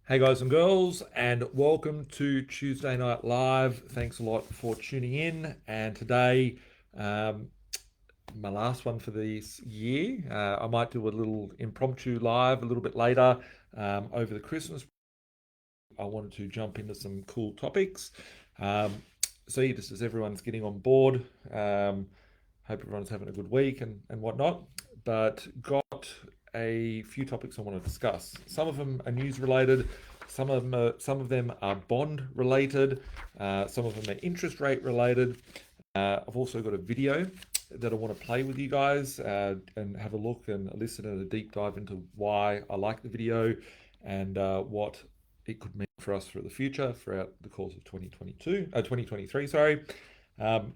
Hey guys and girls, and welcome to Tuesday Night Live. Thanks a lot for tuning in. And today, um, my last one for this year. I might do a little impromptu live a little bit later over the Christmas. I wanted to jump into some cool topics. Um, See, just as everyone's getting on board, hope everyone's having a good week and whatnot. But got a few topics I want to discuss. Some of them are news related. Some of them are bond related. Some of them are interest rate related. I've also got a video that I want to play with you guys and have a look and listen and a deep dive into why I like the video and what it could mean for us for the future throughout the course of 2023, sorry. Um,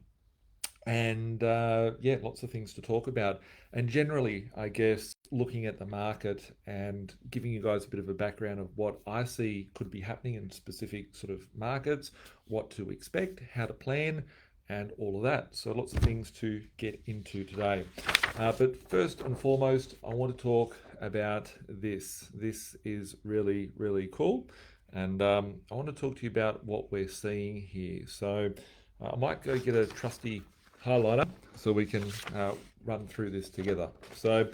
and yeah, lots of things to talk about. And generally, I guess, looking at the market and giving you guys a bit of a background of what I see could be happening in specific sort of markets, what to expect, how to plan, and all of that. So, lots of things to get into today. But first and foremost, I want to talk about this. This is really, really cool. And I want to talk to you about what we're seeing here. So, I might go get a trusty highlighter so we can run through this together. So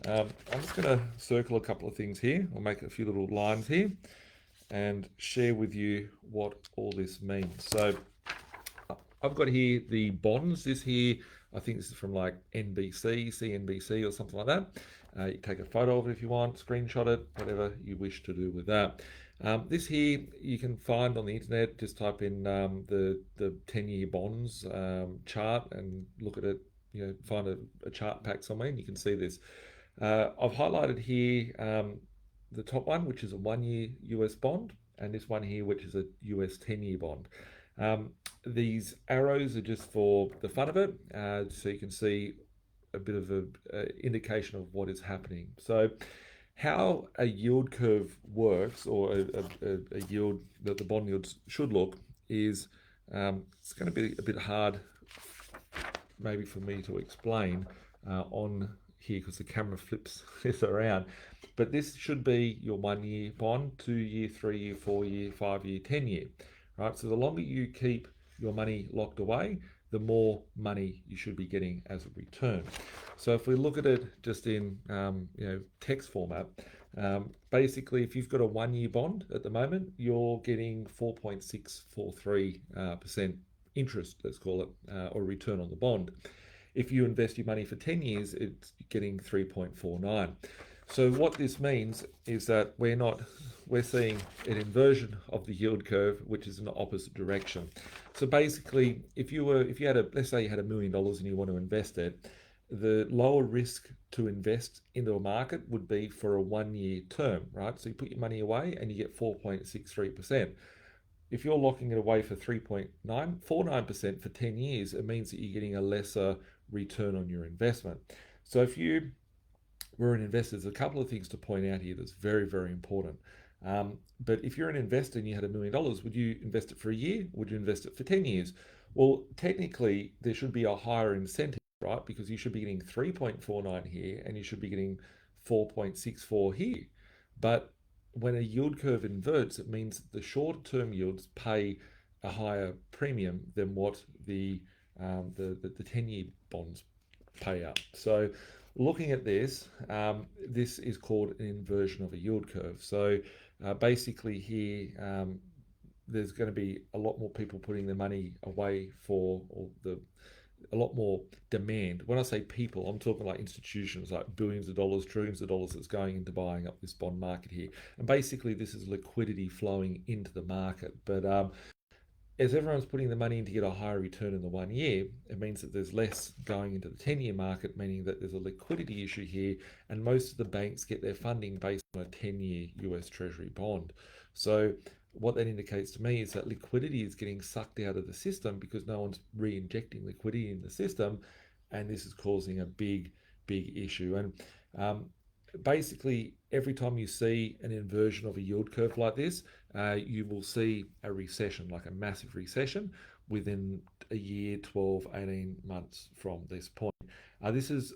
I'm just going to circle a couple of things here. I'll make a few little lines here and share with you what all this means. So I've got here the bonds. This here, I think this is from like NBC, CNBC, or something like that. You take a photo of it if you want, screenshot it, whatever you wish to do with that. This here you can find on the internet. Just type in the 10-year bonds chart and look at it. You know, find a chart pack somewhere, and you can see this. I've highlighted here the top one, which is a 1-year US bond, and this one here, which is a US 10-year bond. These arrows are just for the fun of it, so you can see a bit of a indication of what is happening. So, how a yield curve works, or a yield that the bond yields should look, is it's going to be a bit hard, maybe for me to explain on here because the camera flips this around. But this should be your 1-year bond, 2-year, 3-year, 4-year, 5-year, 10-year, right? So the longer you keep your money locked away, the more money you should be getting as a return. So if we look at it just in text format, basically if you've got a 1-year bond at the moment, you're getting 4.643% interest, let's call it, or return on the bond. If you invest your money for 10 years, it's getting 3.49. So what this means is that we're seeing an inversion of the yield curve, which is in the opposite direction. So basically, if you had let's say you had $1 million and you want to invest it, the lower risk to invest into a market would be for a 1-year term, right? So you put your money away and you get 4.63%. If you're locking it away for 3.949% for 10 years, it means that you're getting a lesser return on your investment. So if you were an investor, there's a couple of things to point out here that's very, very important. But if you're an investor and you had $1 million, would you invest it for a year? Would you invest it for 10 years? Well, technically, there should be a higher incentive, right? Because you should be getting 3.49 here and you should be getting 4.64 here. But when a yield curve inverts, it means the short term yields pay a higher premium than what the 10-year bonds pay out. So looking at this, this is called an inversion of a yield curve. So basically here, there's going to be a lot more people putting their money away a lot more demand. When I say people, I'm talking like institutions, like billions of dollars, trillions of dollars that's going into buying up this bond market here. And basically, this is liquidity flowing into the market. But as everyone's putting the money in to get a higher return in the 1 year, it means that there's less going into the 10-year market, meaning that there's a liquidity issue here, and most of the banks get their funding based on a 10-year US Treasury bond. So what that indicates to me is that liquidity is getting sucked out of the system because no one's re-injecting liquidity in the system, and this is causing a big, big issue. And basically, every time you see an inversion of a yield curve like this, you will see a recession, like a massive recession, within a year, 12, 18 months from this point. This is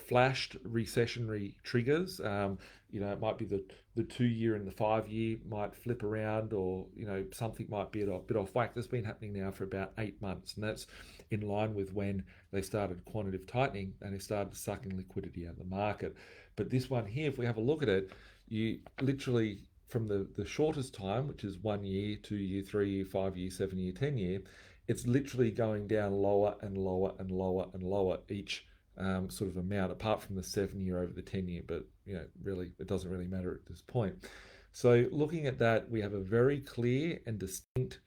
flashed recessionary triggers. It might be the 2 year and the 5 year might flip around, or something might be a bit off whack. That's been happening now for about 8 months, and that's in line with when they started quantitative tightening and they started sucking liquidity out of the market. But this one here, if we have a look at it, you literally from the shortest time, which is 1 year, 2 year, 3 year, 5 year, 7 year, 10 year, it's literally going down lower and lower and lower and lower each sort of amount, apart from the 7 year over the 10 year. But really, it doesn't really matter at this point. So looking at that, we have a very clear and distinct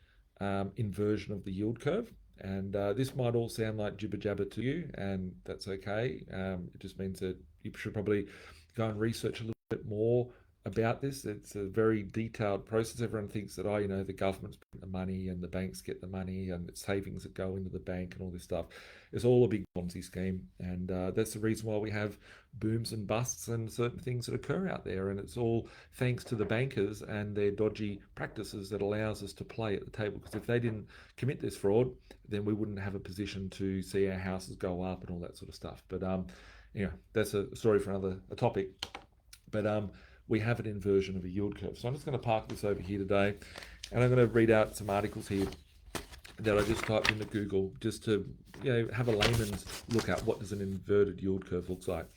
inversion of the yield curve. And this might all sound like jibber jabber to you, and that's okay. It just means that you should probably go and research a little bit more about this. It's a very detailed process. Everyone thinks that, the government's putting the money and the banks get the money and it's savings that go into the bank and all this stuff. It's all a big Ponzi scheme. And that's the reason why we have booms and busts and certain things that occur out there. And it's all thanks to the bankers and their dodgy practices that allows us to play at the table. Because if they didn't commit this fraud, then we wouldn't have a position to see our houses go up and all that sort of stuff. But that's a story for another topic. But we have an inversion of a yield curve. So I'm just going to park this over here today, and I'm going to read out some articles here that I just typed into Google just to have a layman's look at what does an inverted yield curve looks like.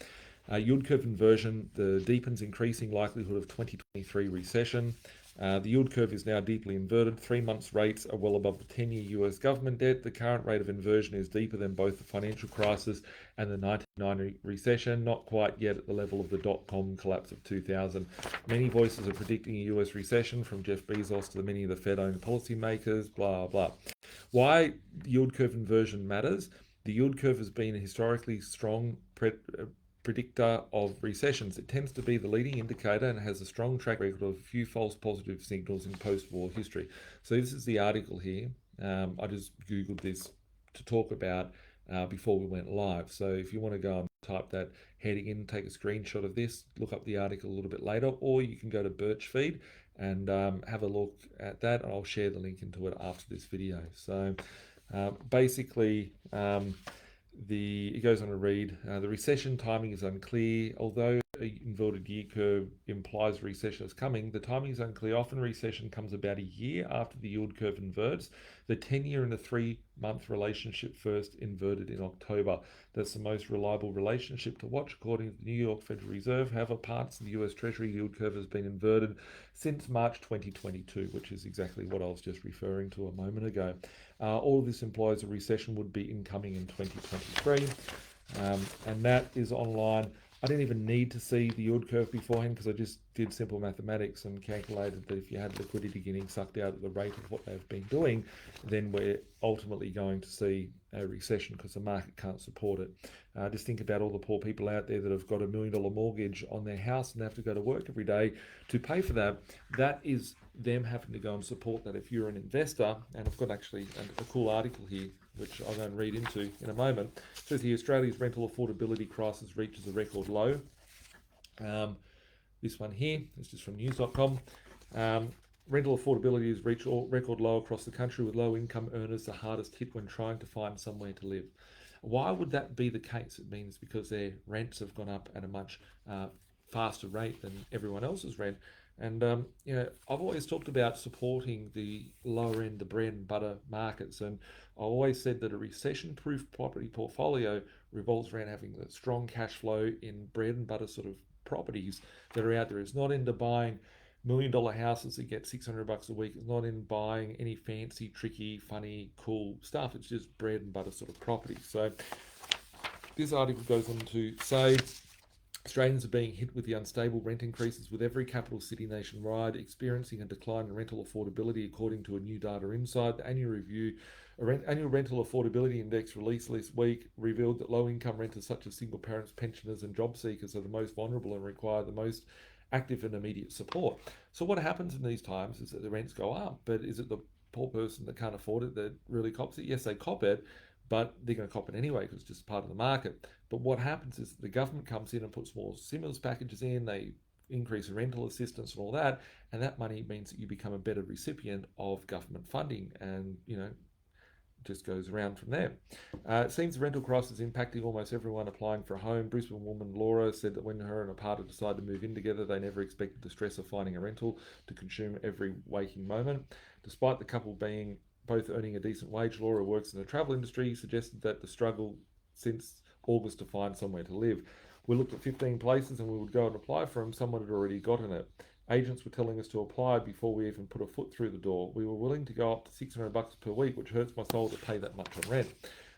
Yield curve inversion, the deepens increasing likelihood of 2023 recession. The yield curve is now deeply inverted. 3 months rates are well above the 10-year US government debt. The current rate of inversion is deeper than both the financial crisis and the 1990 recession, not quite yet at the level of the dot-com collapse of 2000. Many voices are predicting a US recession, from Jeff Bezos to many of the Fed-owned policymakers, blah, blah. Why yield curve inversion matters? The yield curve has been a historically strong predictor of recessions. It tends to be the leading indicator and has a strong track record of a few false positive signals in post-war history. So this is the article here. I just Googled this to talk about before we went live. So if you want to go and type that heading in, take a screenshot of this, look up the article a little bit later, or you can go to Birch feed and have a look at that. I'll share the link into it after this video. So basically, it goes on to read, the recession timing is unclear. Although an inverted yield curve implies recession is coming, the timing is unclear. Often recession comes about a year after the yield curve inverts. The 10-year and the 3-month relationship first inverted in October. That's the most reliable relationship to watch, according to the New York Federal Reserve. However, parts of the US Treasury yield curve has been inverted since March 2022, which is exactly what I was just referring to a moment ago. All of this implies a recession would be incoming in 2023, and that is online. I didn't even need to see the yield curve beforehand because I just did simple mathematics and calculated that if you had liquidity getting sucked out at the rate of what they've been doing, then we're ultimately going to see a recession because the market can't support it. Just think about all the poor people out there that have got $1 million mortgage on their house and have to go to work every day to pay for that. That is them having to go and support that. If you're an investor, and I've got actually a cool article here which I'll go and read into in a moment. It says here, Australia's rental affordability crisis reaches a record low. This one here is just from news.com. Rental affordability has reached a record low across the country, with low income earners the hardest hit when trying to find somewhere to live. Why would that be the case? It means because their rents have gone up at a much faster rate than everyone else's rent. And I've always talked about supporting the lower end, the bread and butter markets, and I always said that a recession-proof property portfolio revolves around having a strong cash flow in bread and butter sort of properties that are out there. It's not into buying $1 million houses that get $600 a week. It's not in buying any fancy, tricky, funny, cool stuff. It's just bread and butter sort of property. So this article goes on to say, Australians are being hit with the unstable rent increases, with every capital city nationwide experiencing a decline in rental affordability, according to a new data insight. The annual rental affordability index released this week revealed that low-income renters such as single parents, pensioners and job seekers are the most vulnerable and require the most active and immediate support. So what happens in these times is that the rents go up, but is it the poor person that can't afford it that really cops it? Yes, they cop it, but they're going to cop it anyway because it's just part of the market. But what happens is the government comes in and puts more stimulus packages in, they increase rental assistance and all that, and that money means that you become a better recipient of government funding. And, just goes around from there. It seems the rental crisis is impacting almost everyone applying for a home. Brisbane woman Laura said that when her and her partner decided to move in together, they never expected the stress of finding a rental to consume every waking moment. Despite the couple being both earning a decent wage, Laura works in the travel industry, suggested that the struggle since August to find somewhere to live. We looked at 15 places and we would go and apply for them. Someone had already gotten it. Agents were telling us to apply before we even put a foot through the door. We were willing to go up to $600 per week, which hurts my soul to pay that much on rent.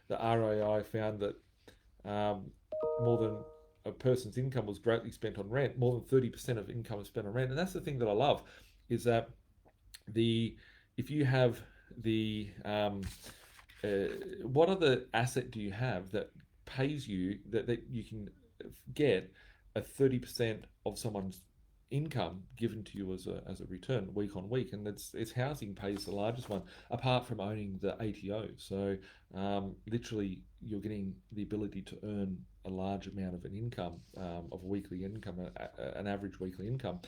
The RAI found that more than a person's income was greatly spent on rent. More than 30% of income is spent on rent, and that's the thing that I love, is that the if you have the what other asset do you have that pays you that you can get a 30% of someone's income given to you as a return week on week, and it's housing pays the largest one apart from owning the ATO. So literally you're getting the ability to earn a large amount of an income, of a weekly income, an average weekly income.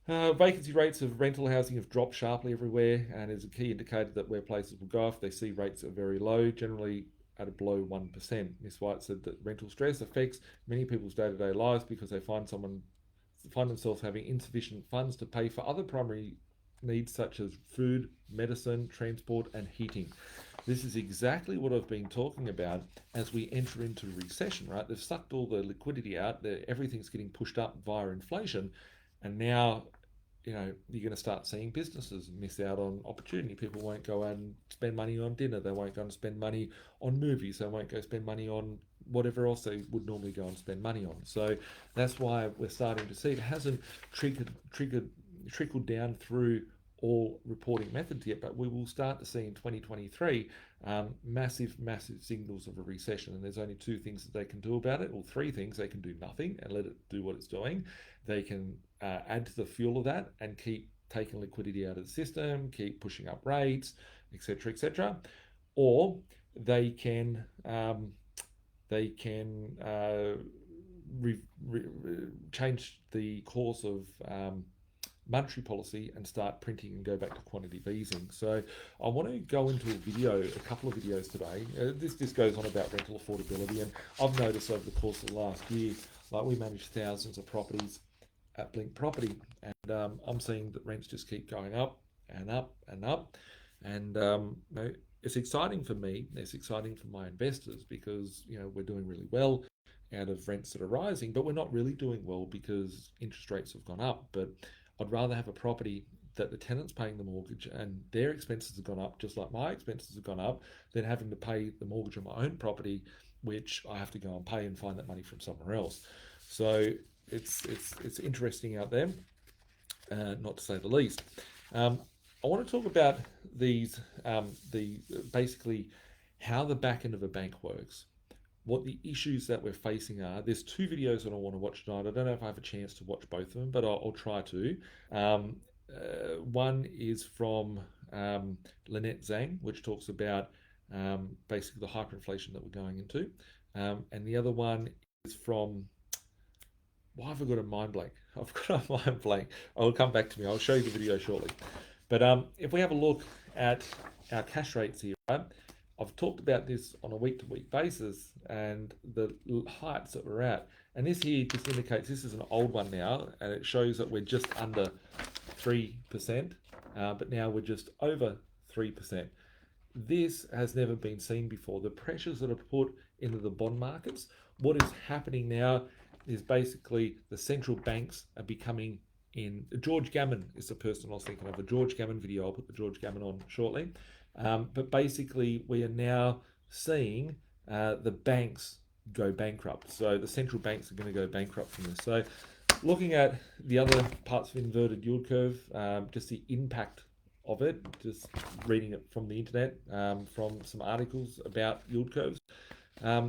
Vacancy rates of rental housing have dropped sharply everywhere, and is a key indicator that where places will go if they see rates are very low, generally at a below 1%. Ms. White said that rental stress affects many people's day-to-day lives because they find themselves having insufficient funds to pay for other primary needs such as food, medicine, transport, and heating. This is exactly what I've been talking about as we enter into recession, right? They've sucked all the liquidity out, everything's getting pushed up via inflation, and now you're going to start seeing businesses miss out on opportunity. People won't go and spend money on dinner. They won't go and spend money on movies. They won't go spend money on whatever else they would normally go and spend money on. So that's why we're starting to see it hasn't trickled down through all reporting methods yet, but we will start to see in 2023 massive signals of a recession. And there's only two things that they can do about it, or three things. They can do nothing and let it do what it's doing. They can add to the fuel of that and keep taking liquidity out of the system, keep pushing up rates, etc., etc. Or they can change the course of monetary policy and start printing and go back to quantitative easing. So I want to go into a couple of videos today. This just goes on about rental affordability, and I've noticed over the course of the last year, like we manage thousands of properties at Blink Property, and I'm seeing that rents just keep going up and up and up, and it's exciting for me. It's exciting for my investors because we're doing really well out of rents that are rising, but we're not really doing well because interest rates have gone up. But I'd rather have a property that the tenant's paying the mortgage and their expenses have gone up, just like my expenses have gone up, than having to pay the mortgage on my own property, which I have to go and pay and find that money from somewhere else. So it's interesting out there, not to say the least. I want to talk about these, basically how the back end of a bank works, what the issues that we're facing are. There's two videos that I want to watch tonight. I don't know if I have a chance to watch both of them, but I'll try to. One is from Lynette Zhang, which talks about basically the hyperinflation that we're going into. And the other one is from, why have I got a mind blank? I've got a mind blank. I'll come back to me. I'll show you the video shortly. But if we have a look at our cash rates here, right? I've talked about this on a week-to-week basis and the heights that we're at. And this here just indicates, this is an old one now, and it shows that we're just under 3%, but now we're just over 3%. This has never been seen before. The pressures that are put into the bond markets, what is happening now is basically the central banks are becoming in. George Gammon is the person I was thinking of, the George Gammon video. I'll put the George Gammon on shortly. But basically, we are now seeing the banks go bankrupt. So the central banks are going to go bankrupt from this. So looking at the other parts of inverted yield curve, just the impact of it, just reading it from the internet, from some articles about yield curves.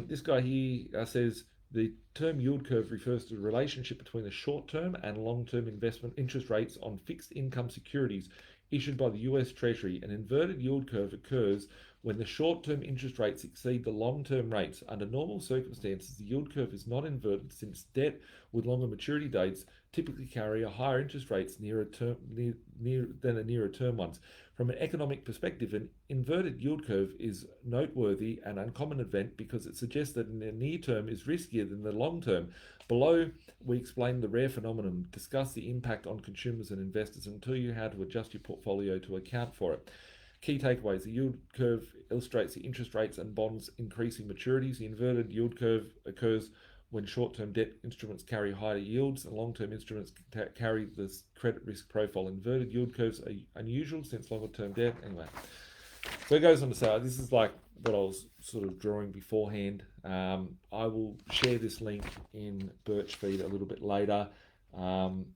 This guy here says the term yield curve refers to the relationship between the short-term and long-term investment interest rates on fixed income securities issued by the US Treasury. An inverted yield curve occurs when the short-term interest rates exceed the long-term rates. Under normal circumstances, the yield curve is not inverted since debt with longer maturity dates typically carry a higher interest rates than a nearer term ones. From an economic perspective, an inverted yield curve is noteworthy and uncommon event because it suggests that the near term is riskier than the long term. Below, we explain the rare phenomenon, discuss the impact on consumers and investors, and tell you how to adjust your portfolio to account for it. Key takeaways: the yield curve illustrates the interest rates and bonds increasing maturities. The inverted yield curve occurs when short-term debt instruments carry higher yields and long-term instruments carry this credit risk profile. Inverted yield curves are unusual since longer-term debt. Anyway, so it goes on to say, this is like what I was sort of drawing beforehand. I will share this link in Birch feed a little bit later. And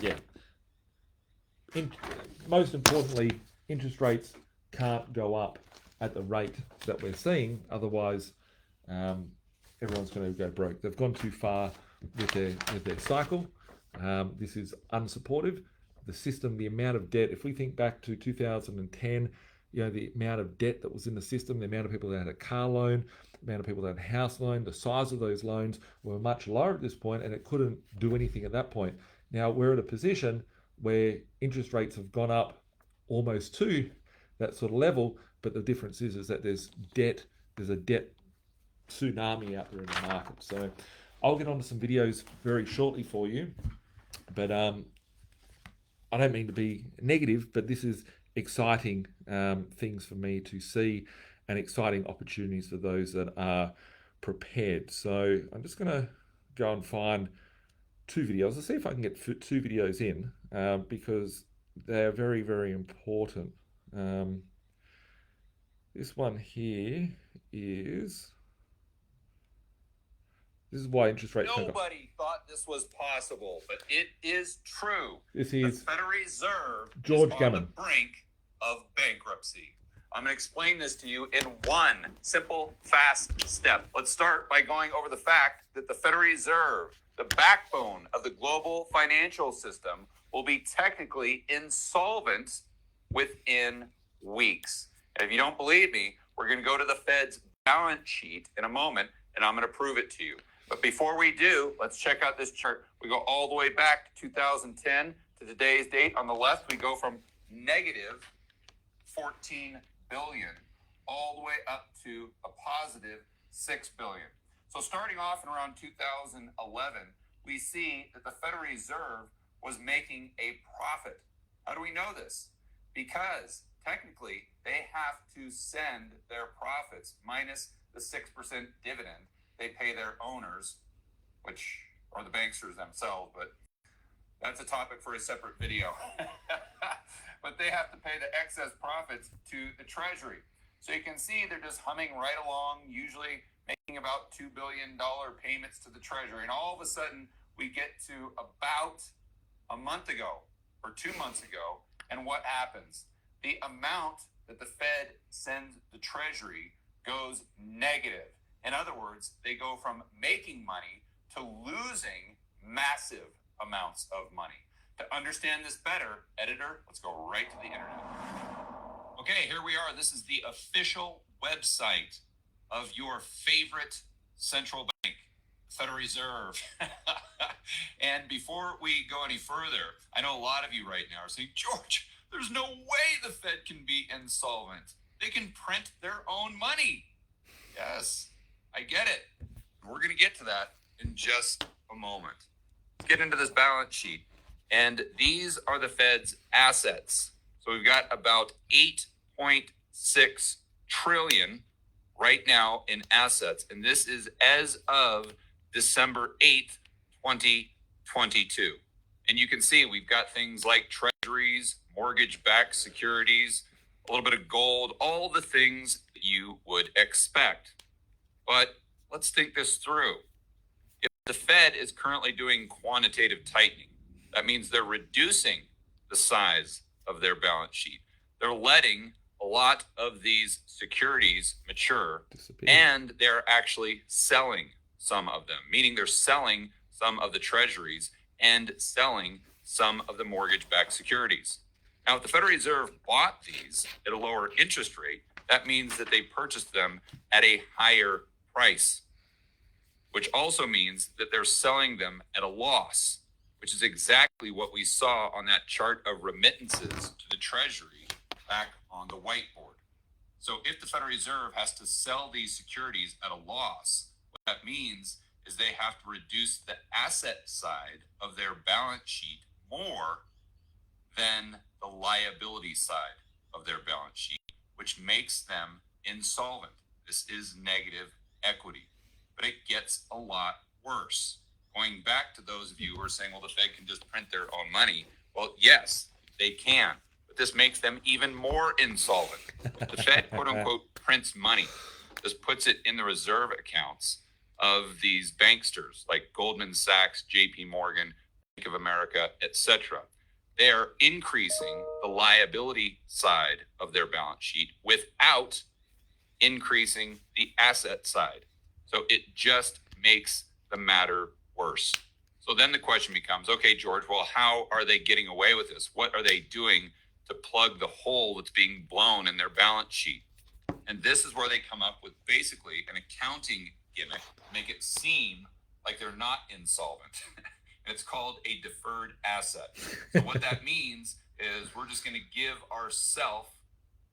yeah, most importantly, interest rates can't go up at the rate that we're seeing. Otherwise, everyone's going to go broke. They've gone too far with their cycle. This is unsupportive. The system, the amount of debt, if we think back to 2010, the amount of debt that was in the system, the amount of people that had a car loan, the amount of people that had a house loan, the size of those loans were much lower at this point, and it couldn't do anything at that point. Now we're at a position where interest rates have gone up almost to that sort of level, but the difference is that there's a debt tsunami out there in the market. So I'll get onto some videos very shortly for you, but I don't mean to be negative, but this is exciting things for me to see and exciting opportunities for those that are prepared. So I'm just going to go and find two videos. I'll see if I can get two videos in because they're very, very important. This one here is... This is why interest rates... Nobody thought this was possible, but it is true. This is the Federal Reserve George is Gammon. On the brink of bankruptcy. I'm going to explain this to you in one simple, fast step. Let's start by going over the fact that the Federal Reserve, the backbone of the global financial system, will be technically insolvent within weeks. And if you don't believe me, we're going to go to the Fed's balance sheet in a moment, and I'm going to prove it to you. But before we do, let's check out this chart. We go all the way back to 2010 to today's date. On the left, we go from negative 14 billion all the way up to a positive 6 billion. So starting off in around 2011, we see that the Federal Reserve was making a profit. How do we know this? Because technically they have to send their profits minus the 6% dividend they pay their owners, which are the banksters themselves, but that's a topic for a separate video. But they have to pay the excess profits to the Treasury. So you can see they're just humming right along, usually making about $2 billion payments to the Treasury. And all of a sudden, we get to about a month ago or 2 months ago, and what happens? The amount that the Fed sends the Treasury goes negative. In other words, they go from making money to losing massive amounts of money. To understand this better, editor, let's go right to the internet. Okay, here we are. This is the official website of your favorite central bank, Federal Reserve. And before we go any further, I know a lot of you right now are saying, George, there's no way the Fed can be insolvent. They can print their own money. Yes, I get it. We're going to get to that in just a moment. Let's get into this balance sheet. And these are the Fed's assets. So we've got about 8.6 trillion right now in assets. And this is as of December 8th, 2022. And you can see we've got things like treasuries, mortgage-backed securities, a little bit of gold, all the things that you would expect. But let's think this through. If the Fed is currently doing quantitative tightening, that means they're reducing the size of their balance sheet. They're letting a lot of these securities mature, and they're actually selling some of them, meaning they're selling some of the treasuries and selling some of the mortgage-backed securities. Now, if the Federal Reserve bought these at a lower interest rate, that means that they purchased them at a higher price, which also means that they're selling them at a loss, which is exactly what we saw on that chart of remittances to the Treasury back on the whiteboard. So if the Federal Reserve has to sell these securities at a loss, what that means is they have to reduce the asset side of their balance sheet more than the liability side of their balance sheet, which makes them insolvent. This is negative equity, but it gets a lot worse. Going back to those of you who are saying, well, the Fed can just print their own money. Well, yes, they can, but this makes them even more insolvent. The Fed, quote unquote, prints money. This puts it in the reserve accounts of these banksters like Goldman Sachs, JP Morgan, Bank of America, etc. They are increasing the liability side of their balance sheet without increasing the asset side. So it just makes the matter worse. So then the question becomes, okay, George, well, how are they getting away with this? What are they doing to plug the hole that's being blown in their balance sheet? And this is where they come up with basically an accounting gimmick to make it seem like they're not insolvent. It's called a deferred asset. So what that means is we're just going to give ourselves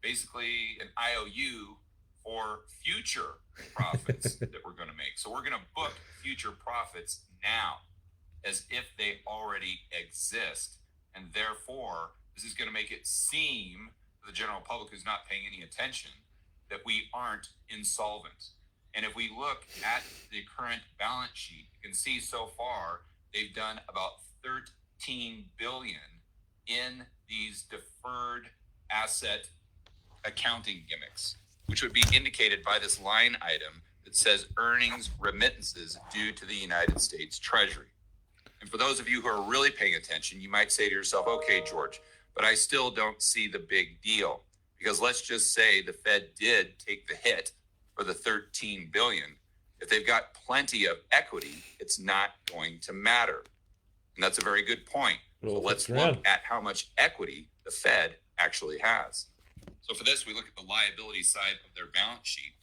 basically an IOU for future profits that we're going to make. So we're going to book future profits now as if they already exist. And therefore, this is going to make it seem to the general public who's not paying any attention that we aren't insolvent. And if we look at the current balance sheet, you can see so far they've done about 13 billion in these deferred asset accounting gimmicks, which would be indicated by this line item that says earnings remittances due to the United States Treasury. And for those of you who are really paying attention, you might say to yourself, okay, George, but I still don't see the big deal, because let's just say the Fed did take the hit for the 13 billion. If they've got plenty of equity, it's not going to matter. And that's a very good point. So let's look at how much equity the Fed actually has. So for this, we look at the liability side of their balance sheet.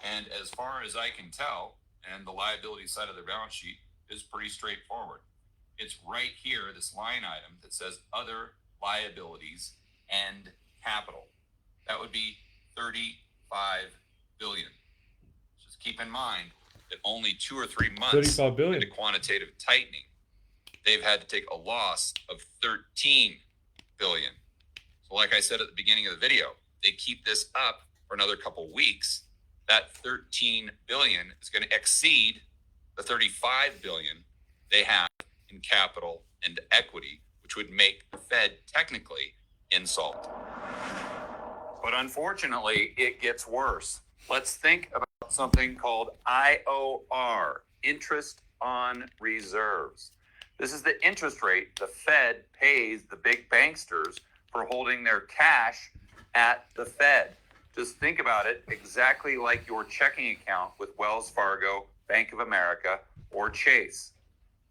And as far as I can tell, and the liability side of their balance sheet is pretty straightforward. It's right here, this line item that says other liabilities and capital. That would be 35 billion. Just keep in mind that only 2 or 3 months into quantitative tightening, they've had to take a loss of 13 billion. So like I said at the beginning of the video, they keep this up for another couple weeks, that 13 billion is going to exceed the 35 billion they have in capital and equity, which would make the Fed technically insolvent. But unfortunately, it gets worse. Let's think about something called IOR, interest on reserves. This is the interest rate the Fed pays the big banksters for holding their cash at the Fed. Just think about it exactly like your checking account with Wells Fargo, Bank of America, or Chase.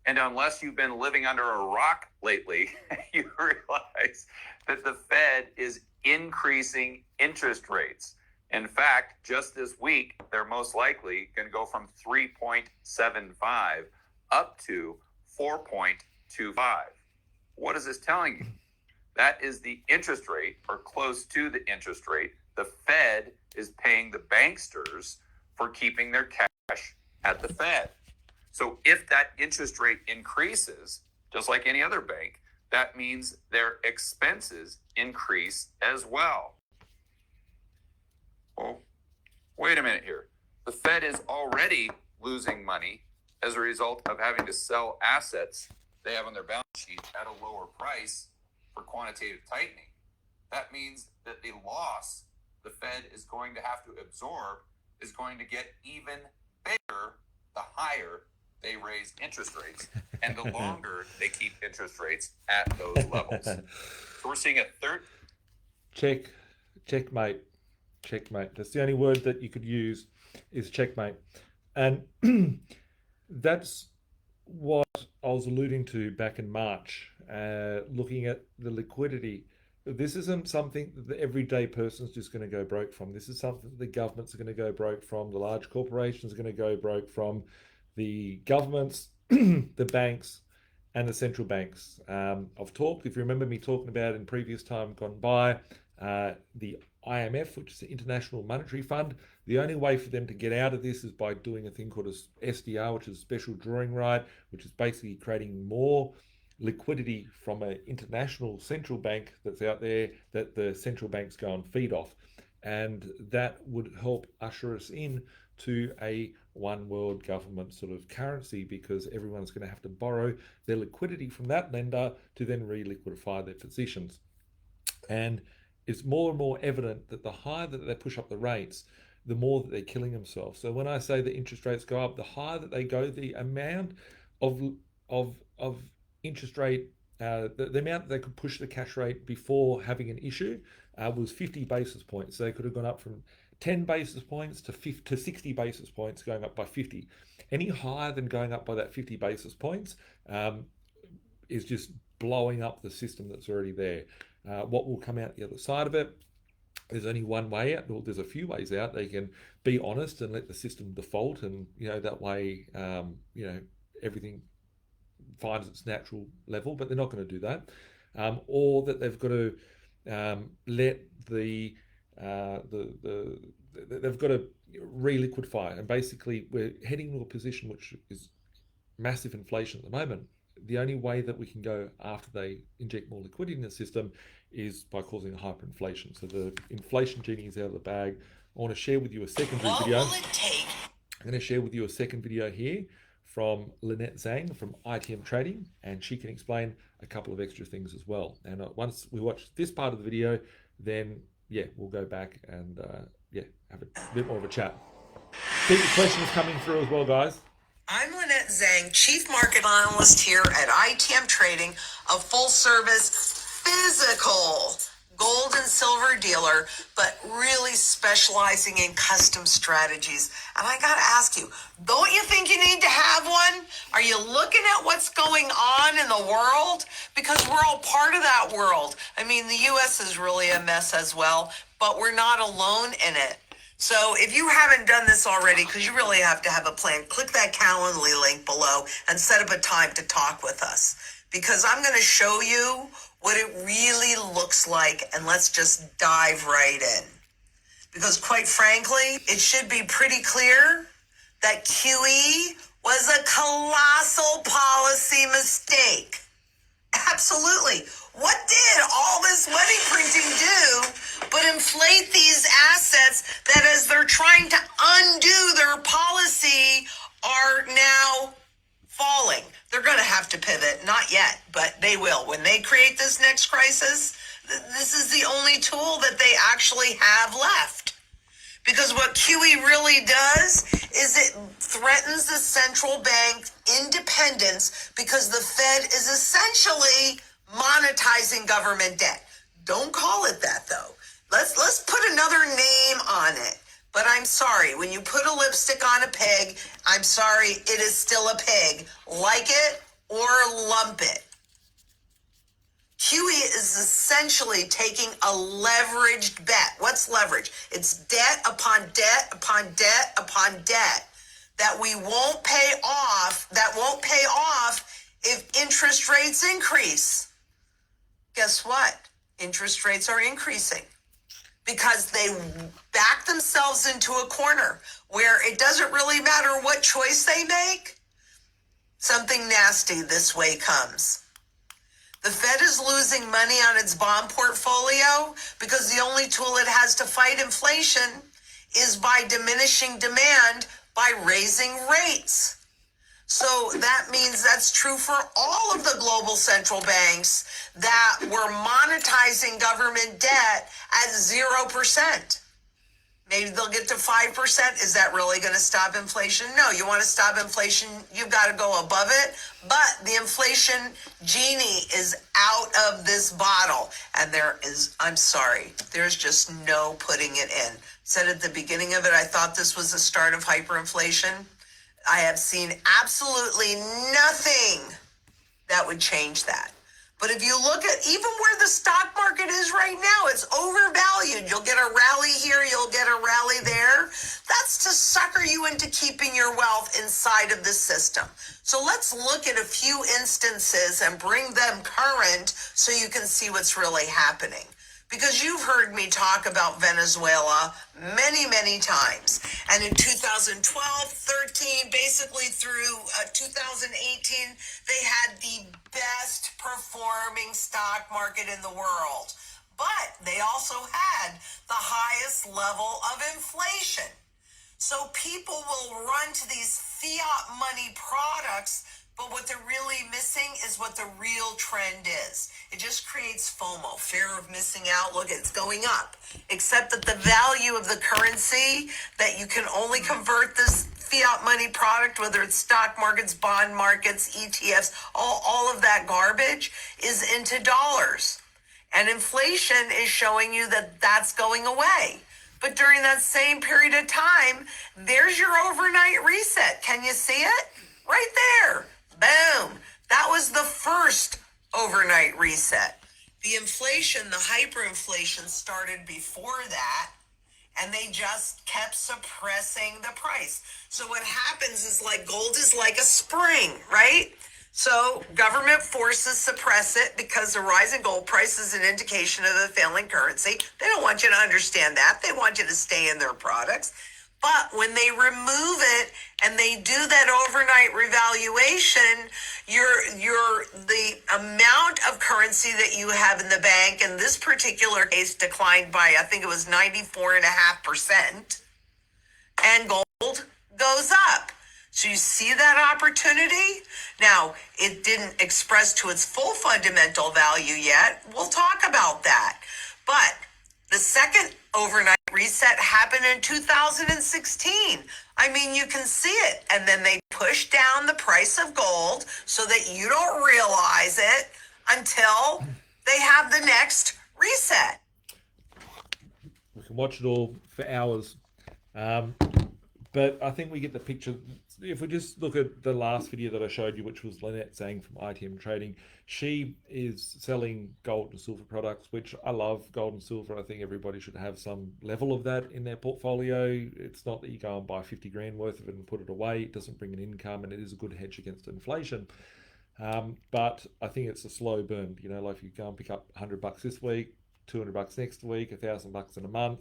And unless you've been living under a rock lately, you realize that the Fed is increasing interest rates. In fact, just this week, they're most likely going to go from 3.75 up to 4.25. What is this telling you? That is the interest rate, or close to the interest rate, the Fed is paying the banksters for keeping their cash at the Fed. So if that interest rate increases, just like any other bank, that means their expenses increase as well. Well, wait a minute here. The Fed is already losing money as a result of having to sell assets they have on their balance sheet at a lower price for quantitative tightening. That means that the loss the Fed is going to have to absorb is going to get even bigger the higher they raise interest rates and the longer they keep interest rates at those levels. So we're seeing a third checkmate. That's the only word that you could use, is checkmate. And that's what I was alluding to back in March, looking at the liquidity this isn't something that the everyday person's just going to go broke from. This is something that the governments are going to go broke from. The large corporations are going to go broke from. The governments, the banks, and the central banks. I've talked, if you remember me talking about in previous time gone by, the IMF, which is the International Monetary Fund. The only way for them to get out of this is by doing a thing called a SDR, which is a special drawing right, which is basically creating more liquidity from an international central bank that's out there that the central banks go and feed off. And that would help usher us in to a one world government sort of currency, because everyone's going to have to borrow their liquidity from that lender to then re-liquidify their positions. And it's more and more evident that the higher that they push up the rates, the more that they're killing themselves. So when I say that interest rates go up, the higher that they go, the amount of of interest rate, the amount that they could push the cash rate before having an issue was 50 basis points. So they could have gone up from 10 basis points to 50, to 60 basis points, going up by 50. Any higher than going up by that 50 basis points is just blowing up the system that's already there. What will come out the other side of it? There's only one way out. Well, there's a few ways out. They can be honest and let the system default, and that way, everything finds its natural level. But they're not going to do that, or that they've got to let they've got to re-liquidify, and basically we're heading to a position which is massive inflation at the moment. The only way that we can go after they inject more liquidity in the system is by causing a hyperinflation. So the inflation genie is out of the bag. I want to share with you a secondary video. What will it take? I'm going to share with you a second video here from Lynette Zhang from ITM Trading, and she can explain a couple of extra things as well. And once we watch this part of the video, then we'll go back and have a bit more of a chat. Keep your questions coming through as well, guys. I'm Lynette Zhang, Chief Market Analyst here at ITM Trading, a full-service physical gold and silver dealer, but really specializing in custom strategies. And I gotta ask you, don't you think you need to have one? Are you looking at what's going on in the world? Because we're all part of that world. I mean, the U.S. is really a mess as well, but we're not alone in it. So if you haven't done this already, because you really have to have a plan, click that Calendly link below and set up a time to talk with us. Because I'm going to show you what it really looks like, and let's just dive right in. Because quite frankly, it should be pretty clear that QE was a colossal policy mistake. Absolutely. What did all this money printing do but inflate these assets that, as they're trying to undo their policy, are now falling? They're going to have to pivot. Not yet, but they will. When they create this next crisis, this is the only tool that they actually have left. Because what QE really does is it threatens the central bank independence, because the Fed is essentially monetizing government debt. Don't call it that, though. Let's put another name on it. But I'm sorry, when you put a lipstick on a pig, I'm sorry, it is still a pig. Like it or lump it. QE is essentially taking a leveraged bet. What's leverage? It's debt upon debt upon debt upon debt that won't pay off if interest rates increase. Guess what? Interest rates are increasing because they back themselves into a corner where it doesn't really matter what choice they make. Something nasty this way comes. The Fed is losing money on its bond portfolio because the only tool it has to fight inflation is by diminishing demand by raising rates. So that means that's true for all of the global central banks that were monetizing government debt at 0%. Maybe they'll get to 5%. Is that really going to stop inflation? No, you want to stop inflation, you've got to go above it. But the inflation genie is out of this bottle. And there's just no putting it in. Said at the beginning of it, I thought this was the start of hyperinflation. I have seen absolutely nothing that would change that. But if you look at even where the stock market is right now, it's overvalued. You'll get a rally here, you'll get a rally there. That's to sucker you into keeping your wealth inside of the system. So let's look at a few instances and bring them current so you can see what's really happening. Because you've heard me talk about Venezuela many, many times. And in 2012, 13, basically through 2018, they had the best performing stock market in the world. But they also had the highest level of inflation. So people will run to these fiat money products, but what they're really missing is what the real trend is. It just creates FOMO, fear of missing out. Look, it's going up. Except that the value of the currency that you can only convert this fiat money product, whether it's stock markets, bond markets, ETFs, all of that garbage is into dollars. And inflation is showing you that that's going away. But during that same period of time, there's your overnight reset. Can you see it? Right there. Boom. That was the first overnight reset. The inflation, the hyperinflation started before that, and they just kept suppressing the price. So what happens is like gold is like a spring, right? So government forces suppress it because the rise in gold price is an indication of the failing currency. They don't want you to understand that. They want you to stay in their products. But when they remove it and they do that overnight revaluation, the amount of currency that you have in the bank in this particular case declined by, I think it was 94.5%, and gold goes up. So you see that opportunity? Now, it didn't express to its full fundamental value yet. We'll talk about that. But the second overnight reset happened in 2016. I mean, you can see it. And then they push down the price of gold so that you don't realize it until they have the next reset. We can watch it all for hours. But I think we get the picture. If we just look at the last video that I showed you, which was Lynette Zhang from ITM Trading, she is selling gold and silver products, which I love. Gold and silver, I think everybody should have some level of that in their portfolio. It's not that you go and buy 50 grand worth of it and put it away. It doesn't bring an income, and it is a good hedge against inflation. But I think it's a slow burn. You know, like if you go and pick up $100 this week, $200 next week, $1,000 in a month,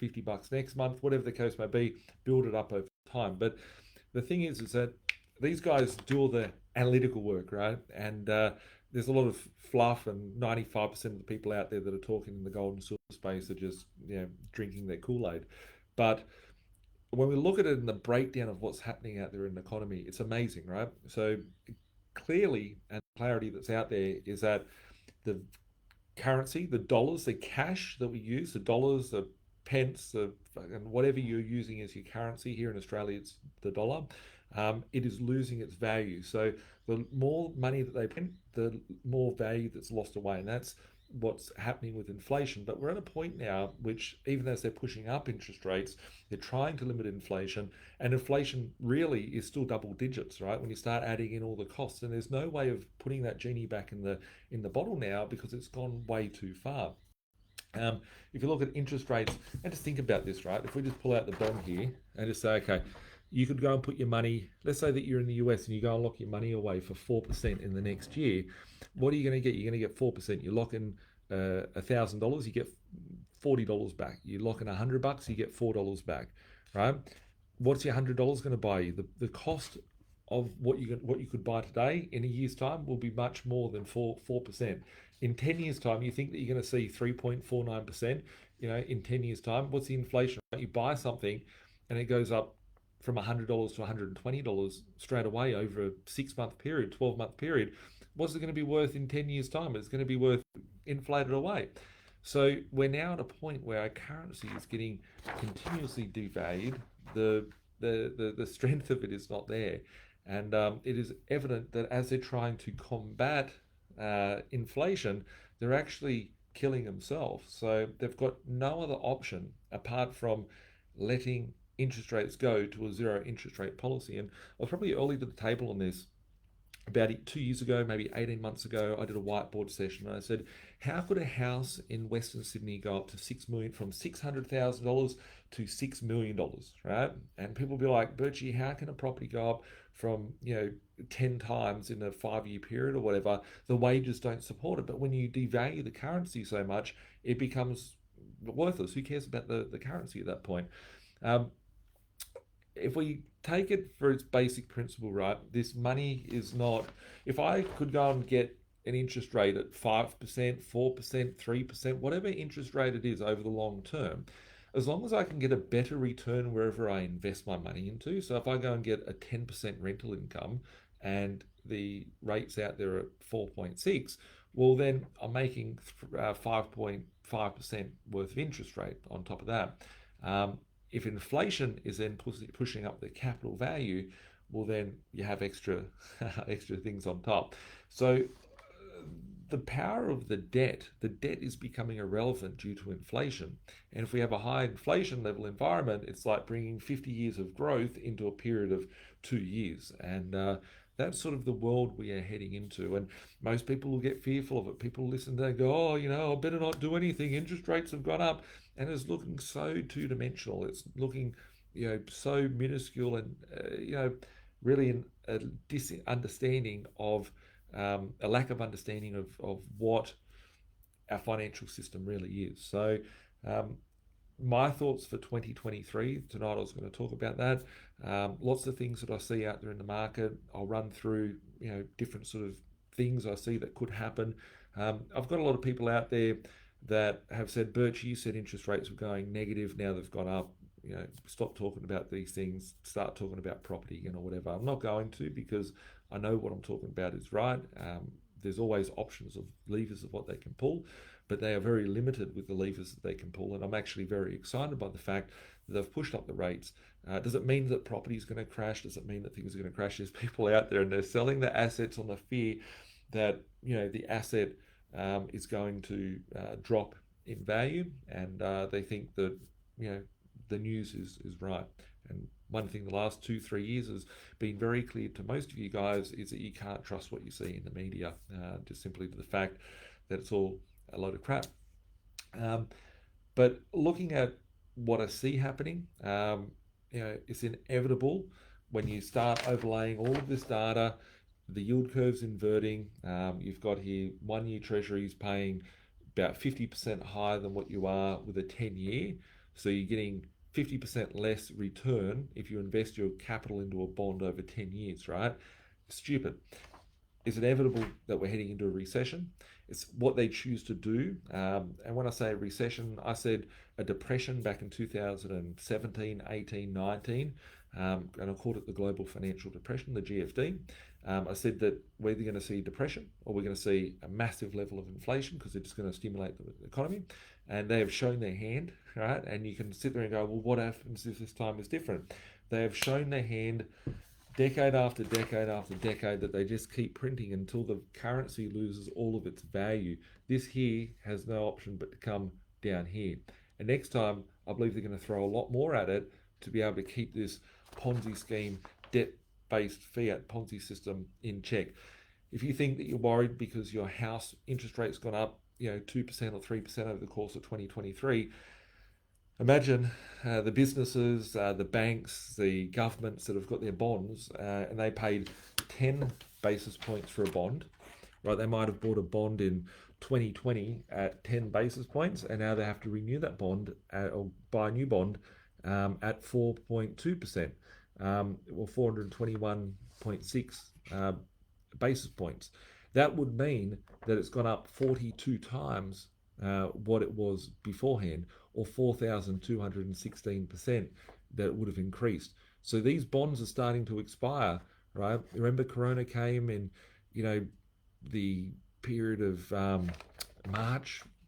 $50 next month, whatever the case may be, build it up over time. But the thing is that these guys do all the analytical work, right? And there's a lot of fluff, and 95% of the people out there that are talking in the gold and silver space are just, drinking their Kool-Aid. But when we look at it in the breakdown of what's happening out there in the economy, it's amazing, right? So clearly, and clarity that's out there is that the currency, the dollars, the cash that we use, the dollars, the pence, and whatever you're using as your currency here in Australia, it's the dollar. It is losing its value. So the more money that they print, the more value that's lost away, and that's what's happening with inflation. But we're at a point now which, even as they're pushing up interest rates, they're trying to limit inflation, and inflation really is still double digits, right? When you start adding in all the costs, and there's no way of putting that genie back in the bottle now because it's gone way too far. If you look at interest rates, and just think about this, right? If we just pull out the bond here and just say, okay, you could go and put your money, let's say that you're in the US and you go and lock your money away for 4% in the next year. What are you going to get? You're going to get 4%. You lock in $1,000, you get $40 back. You lock in $100, you get $4 back, right? What's your $100 going to buy you? The cost of what you could buy today in a year's time will be much more than 4%. In 10 years' time, you think that you're going to see 3.49%, in 10 years' time. What's the inflation? You buy something and it goes up from $100 to $120 straight away over a 6-month period, 12-month period. What's it going to be worth in 10 years' time? It's going to be worth inflated away. So we're now at a point where our currency is getting continuously devalued. The strength of it is not there. And it is evident that as they're trying to combat inflation, they're actually killing themselves. So they've got no other option apart from letting interest rates go to a zero interest rate policy. And I was probably early to the table on this. about 2 years ago, maybe 18 months ago, I did a whiteboard session and I said, how could a house in Western Sydney go up to 6 million, from $600,000 to $6 million, right? And people be like, Birchie, how can a property go up from, 10 times in a 5 year period or whatever? The wages don't support it. But when you devalue the currency so much, it becomes worthless. Who cares about the currency at that point? Um, if we take it for its basic principle, right, this money is not. If I could go and get an interest rate at 5%, 4%, 3%, whatever interest rate it is over the long term, as long as I can get a better return wherever I invest my money into. So if I go and get a 10% rental income and the rates out there at 4.6, well, then I'm making 5.5% worth of interest rate on top of that. If inflation is then pushing up the capital value, well, then you have extra extra things on top. So the power of the debt is becoming irrelevant due to inflation. And if we have a high inflation level environment, it's like bringing 50 years of growth into a period of 2 years. And that's sort of the world we are heading into. And most people will get fearful of it. People listen to it and go, oh, I better not do anything. Interest rates have gone up. And it's looking so two dimensional. It's looking, so minuscule and, really a understanding of a lack of understanding of what our financial system really is. So, my thoughts for 2023, tonight I was going to talk about that. Lots of things that I see out there in the market. I'll run through, different sort of things I see that could happen. I've got a lot of people out there that have said, Birch, you said interest rates were going negative, now they've gone up. Stop talking about these things, start talking about property again or whatever. I'm not going to, because I know what I'm talking about is right. There's always options of levers of what they can pull, but they are very limited with the levers that they can pull. And I'm actually very excited by the fact that they've pushed up the rates. Does it mean that property is going to crash? Does it mean that things are going to crash? There's people out there and they're selling their assets on the fear that the asset is going to drop in value, and they think that the news is right. And one thing the last 2-3 years has been very clear to most of you guys is that you can't trust what you see in the media, just simply to the fact that it's all a load of crap. But looking at what I see happening, it's inevitable when you start overlaying all of this data. The yield curve's inverting. You've got here 1 year treasuries paying about 50% higher than what you are with a 10-year. So you're getting 50% less return if you invest your capital into a bond over 10 years, right? Stupid. It's inevitable that we're heading into a recession. It's what they choose to do. And when I say a recession, I said a depression back in 2017, 18, 19. And I called it the global financial depression, the GFD. I said that we're either going to see depression or we're going to see a massive level of inflation, because it's going to stimulate the economy. And they have shown their hand, right? And you can sit there and go, well, what happens if this time is different? They have shown their hand decade after decade after decade that they just keep printing until the currency loses all of its value. This here has no option but to come down here. And next time, I believe they're going to throw a lot more at it to be able to keep this Ponzi scheme, debt-based fiat Ponzi system in check. If you think that you're worried because your house interest rate's gone up, 2% or 3% over the course of 2023, imagine the businesses, the banks, the governments that have got their bonds, and they paid 10 basis points for a bond, right? They might have bought a bond in 2020 at 10 basis points, and now they have to renew that bond or buy a new bond at 4.2%, or 421.6 basis points. That would mean that it's gone up 42 times what it was beforehand, or 4,216% that it would have increased. So these bonds are starting to expire, right? Remember, Corona came in, the period of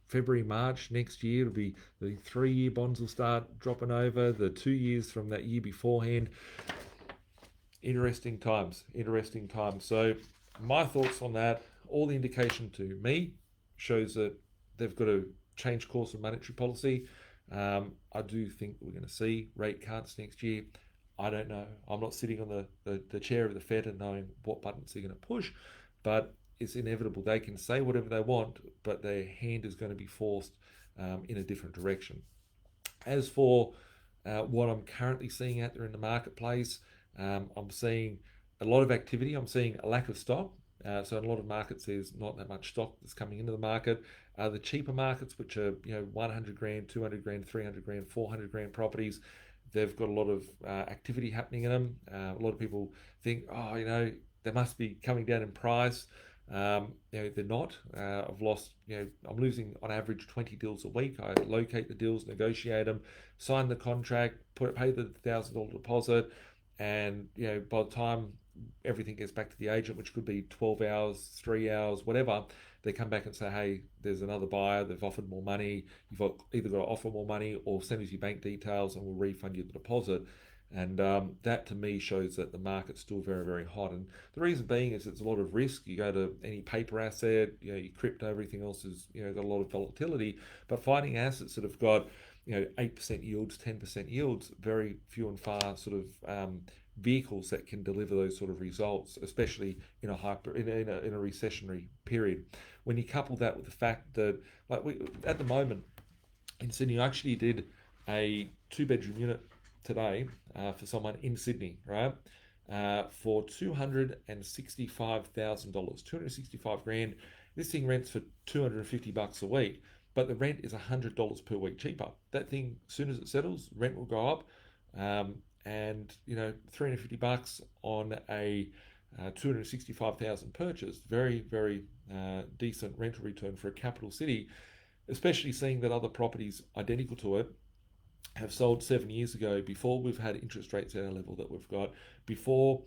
February, March next year. It'll be the 3-year bonds will start dropping over, the 2 years from that year beforehand. Interesting times. So my thoughts on that, all the indication to me shows that they've got to change course of monetary policy. I do think we're going to see rate cuts next year. I don't know. I'm not sitting on the chair of the Fed and knowing what buttons they're going to push, but it's inevitable. They can say whatever they want, but their hand is going to be forced in a different direction. As for what I'm currently seeing out there in the marketplace, I'm seeing a lot of activity. I'm seeing a lack of stock. So in a lot of markets, there's not that much stock that's coming into the market. The cheaper markets, which are 100 grand, 200 grand, 300 grand, 400 grand properties, they've got a lot of activity happening in them. A lot of people think, oh, they must be coming down in price. They're not. I've lost, I'm losing on average 20 deals a week. I locate the deals, negotiate them, sign the contract, pay the $1,000 deposit, and by the time everything gets back to the agent, which could be 12 hours, 3 hours, whatever, they come back and say, hey, there's another buyer, they've offered more money. You've either got to offer more money or send us your bank details and we'll refund you the deposit. And that to me shows that the market's still very, very hot. And the reason being is it's a lot of risk. You go to any paper asset, your crypto, everything else is got a lot of volatility. But finding assets that have got 8% yields, 10% yields, very few and far sort of vehicles that can deliver those sort of results, especially in a recessionary period. When you couple that with the fact that at the moment in Sydney, I actually did a 2 bedroom unit today for someone in Sydney, right? For $265,000, 265 grand. This thing rents for $250 a week, but the rent is $100 per week cheaper. That thing, as soon as it settles, rent will go up, and $350 on a 265,000 purchase, very very decent rental return for a capital city, especially seeing that other properties identical to it have sold 7 years ago, before we've had interest rates at our level that we've got, before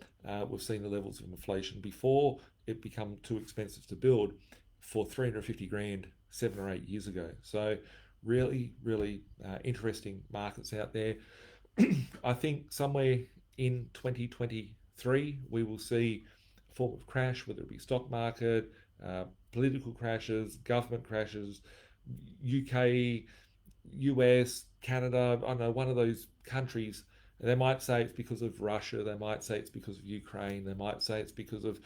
we've seen the levels of inflation, before it become too expensive to build, for 350 grand 7 or 8 years ago. So really, really interesting markets out there. I think somewhere in 2023 we will see a form of crash, whether it be stock market, political crashes, government crashes, UK, US, Canada, I don't know, one of those countries. They might say it's because of Russia, they might say it's because of Ukraine, they might say it's because of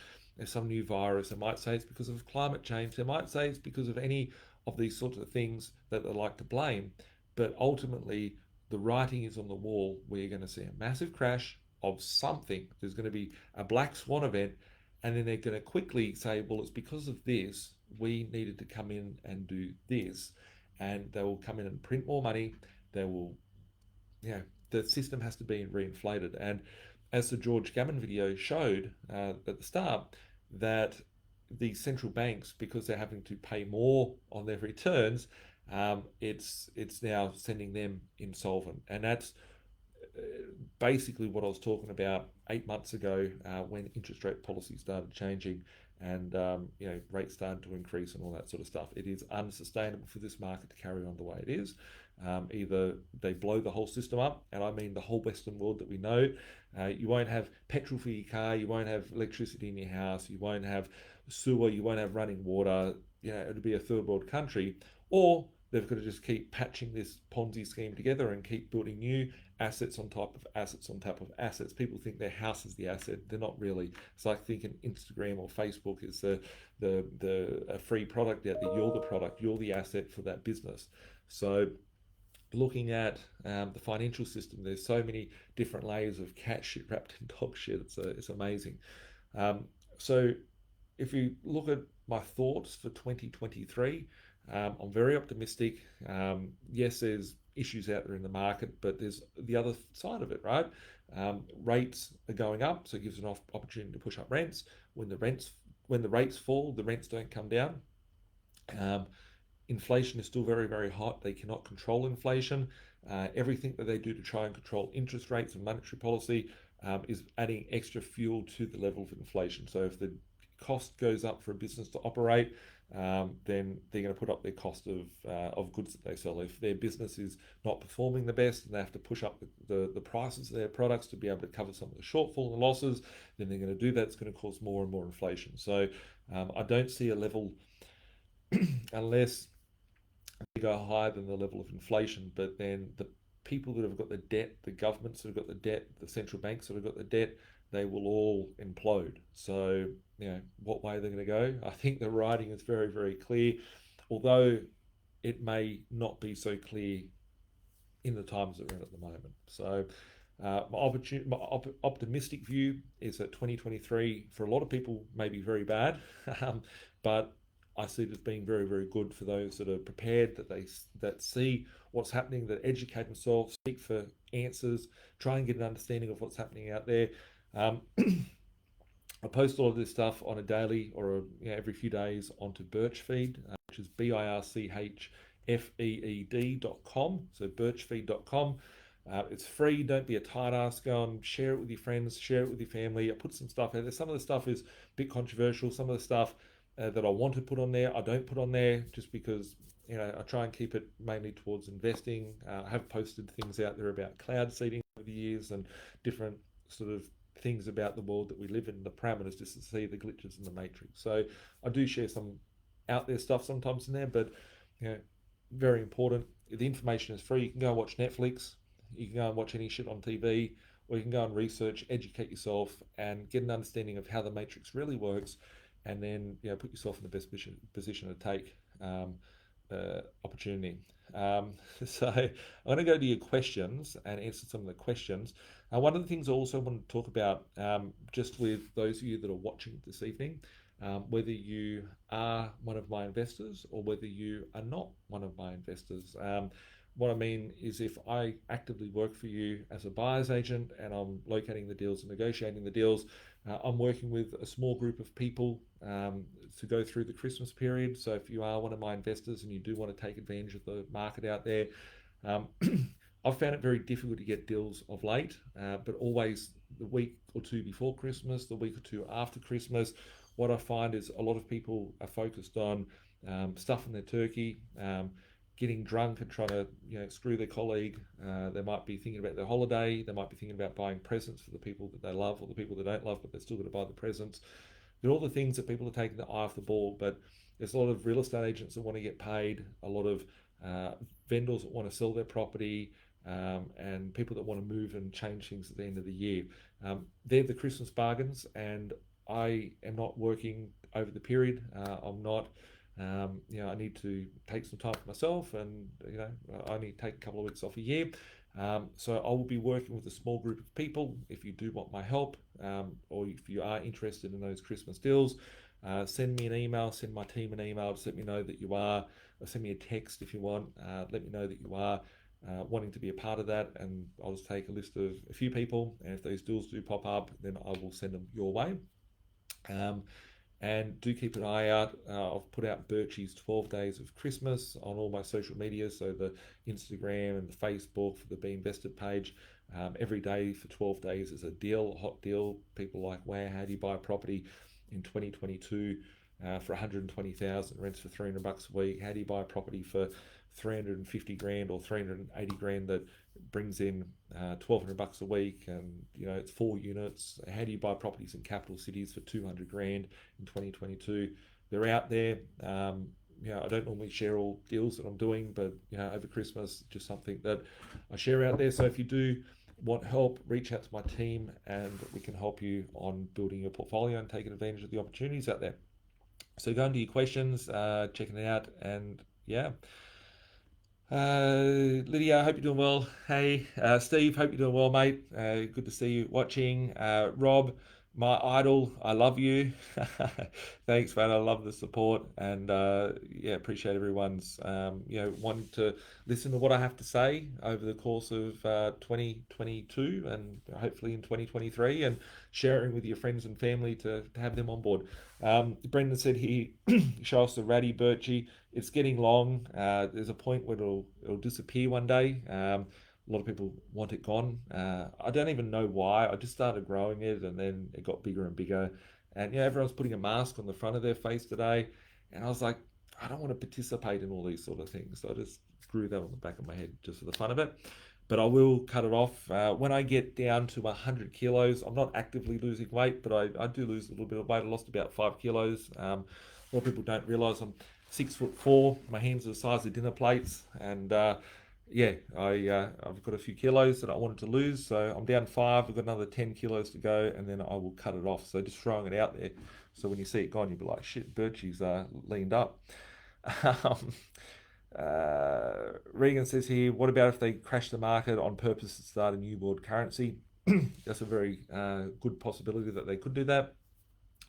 some new virus, they might say it's because of climate change, they might say it's because of any of these sorts of things that they like to blame. But ultimately, the writing is on the wall. We're going to see a massive crash of something. There's going to be a black swan event, and then they're going to quickly say, well, it's because of this. We needed to come in and do this. And they will come in and print more money. They will, the system has to be reinflated. And as the George Gammon video showed at the start, that the central banks, because they're having to pay more on their returns, it's now sending them insolvent. And that's basically what I was talking about 8 months ago, when interest rate policy started changing, and rates started to increase and all that sort of stuff. It is unsustainable for this market to carry on the way it is. Either they blow the whole system up, and I mean the whole Western world that we know. You won't have petrol for your car, you won't have electricity in your house, you won't have sewer, you won't have running water. It'll be a third world country, or they've got to just keep patching this Ponzi scheme together and keep building new assets on top of assets on top of assets. People think their house is the asset. They're not really. It's like thinking Instagram or Facebook is a free product out there. You're the product. You're the asset for that business. So looking at the financial system, there's so many different layers of cat shit wrapped in dog shit. It's amazing. So if you look at my thoughts for 2023, I'm very optimistic. Yes, there's issues out there in the market, but there's the other side of it, right? Rates are going up, so it gives an opportunity to push up rents. When the rates fall, the rents don't come down. Inflation is still very, very hot. They cannot control inflation. Everything that they do to try and control interest rates and monetary policy is adding extra fuel to the level of inflation. So if the cost goes up for a business to operate, then they're going to put up their cost of goods that they sell. If their business is not performing the best and they have to push up the prices of their products to be able to cover some of the shortfall and the losses, then they're going to do that. It's going to cause more and more inflation. So I don't see a level unless they go higher than the level of inflation, but then people that have got the debt, the governments that have got the debt, the central banks that have got the debt, they will all implode. So, what way they're going to go? I think the writing is very, very clear, although it may not be so clear in the times that we're in at the moment. So, my optimistic view is that 2023 for a lot of people may be very bad, but I see it as being very, very good for those that are prepared, that see what's happening, that educate themselves, seek for answers, try and get an understanding of what's happening out there. Um, I post all of this stuff on a daily or every few days onto Birch feed, which is birchfeed.com. So birchfeed.com. It's free. Don't be a tight ass. Go and share it with your friends, share it with your family. I put some stuff out there. Some of the stuff is a bit controversial. Some of the stuff that I want to put on there, I don't put on there just because I try and keep it mainly towards investing. I have posted things out there about cloud seeding over the years and different sort of things about the world that we live in, the parameters, just to see the glitches in the matrix. So I do share some out there stuff sometimes in there, but very important. The information is free. You can go and watch Netflix, you can go and watch any shit on TV, or you can go and research, educate yourself, and get an understanding of how the matrix really works, and then put yourself in the best position to take opportunity. So I'm going to go to your questions and answer some of the questions. One of the things I also want to talk about, just with those of you that are watching this evening, whether you are one of my investors or whether you are not one of my investors. What I mean is, if I actively work for you as a buyer's agent and I'm locating the deals and negotiating the deals, I'm working with a small group of people to go through the Christmas period. So if you are one of my investors and you do want to take advantage of the market out there, I've found it very difficult to get deals of late, but always the week or two before Christmas, the week or two after Christmas, what I find is a lot of people are focused on stuffing their turkey, getting drunk and trying to screw their colleague. They might be thinking about their holiday. They might be thinking about buying presents for the people that they love or the people they don't love, but they're still going to buy the presents. They're all the things that people are taking the eye off the ball. But there's a lot of real estate agents that want to get paid, a lot of vendors that want to sell their property, and people that want to move and change things at the end of the year. They're the Christmas bargains, and I am not working over the period. I'm not. I need to take some time for myself, and I only take a couple of weeks off a year. So I will be working with a small group of people. If you do want my help, or if you are interested in those Christmas deals, send me an email, send my team an email, just let me know that you are, or send me a text if you want. Let me know that you are wanting to be a part of that, and I'll just take a list of a few people, and if those deals do pop up, then I will send them your way. And do keep an eye out. I've put out Birchie's 12 Days of Christmas on all my social media, so the Instagram and the Facebook for the B.Invested page. Every day for 12 days is a deal, a hot deal. People like, wow, how do you buy a property in 2022 for 120,000, rents for $300 a week? How do you buy a property for 350 grand or 380 grand that brings in $1,200 a week, and it's 4 units? How do you buy properties in capital cities for 200 grand in 2022? They're out there. I don't normally share all deals that I'm doing, but over Christmas, just something that I share out there. So if you do want help, reach out to my team, and we can help you on building your portfolio and taking advantage of the opportunities out there. So going to your questions, checking it out, and yeah. Lydia, I hope you're doing well. Hey, Steve, hope you're doing well, mate. Good to see you watching. Rob, my idol, I love you. Thanks, man. I love the support, and appreciate everyone's wanting to listen to what I have to say over the course of 2022 and hopefully in 2023, and sharing with your friends and family to have them on board. Brendan said he show us the ratty Birchie. It's getting long. There's a point where it'll disappear one day. A lot of people want it gone. I don't even know why. I just started growing it, and then it got bigger and bigger. And everyone's putting a mask on the front of their face today, and I was like, I don't want to participate in all these sort of things. So I just grew that on the back of my head just for the fun of it. But I will cut it off when I get down to 100 kilos. I'm not actively losing weight, but I do lose a little bit of weight. I lost about 5 kilos. A lot of people don't realize I'm 6'4". My hands are the size of dinner plates, and yeah, I've got a few kilos that I wanted to lose, so I'm down 5. I've got another 10 kilos to go, and then I will cut it off. So just throwing it out there, so when you see it gone, you'll be like, shit, Birchie's leaned up. Um, Regan says here, what about if they crash the market on purpose to start a new world currency? That's a very good possibility that they could do that.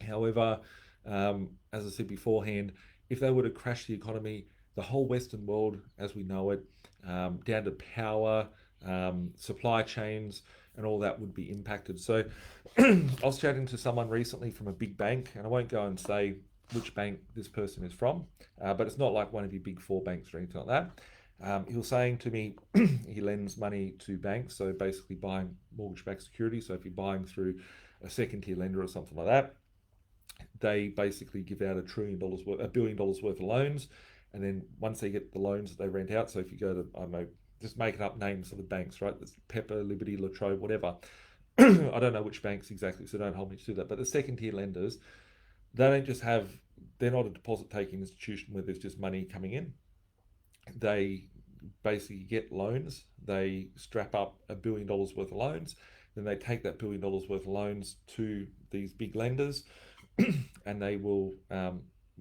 However, as I said beforehand, if they were to crash the economy, the whole Western world as we know it, down to power, supply chains, and all that would be impacted. So I was chatting to someone recently from a big bank, and I won't go and say which bank this person is from, but it's not like one of your big four banks or anything like that. He was saying to me he lends money to banks, so basically buying mortgage-backed securities. So if you're buying through a second-tier lender or something like that, they basically give out $1 billion worth of loans, and then once they get the loans that they rent out, so if you go to, I don't know, just making up names for the banks, right? There's Pepper, Liberty, Latrobe, whatever. I don't know which banks exactly, so don't hold me to that. But the second tier lenders, they don't just have, they're not a deposit taking institution where there's just money coming in. They basically get loans. They strap up $1 billion worth of loans. Then they take that $1 billion worth of loans to these big lenders, and they will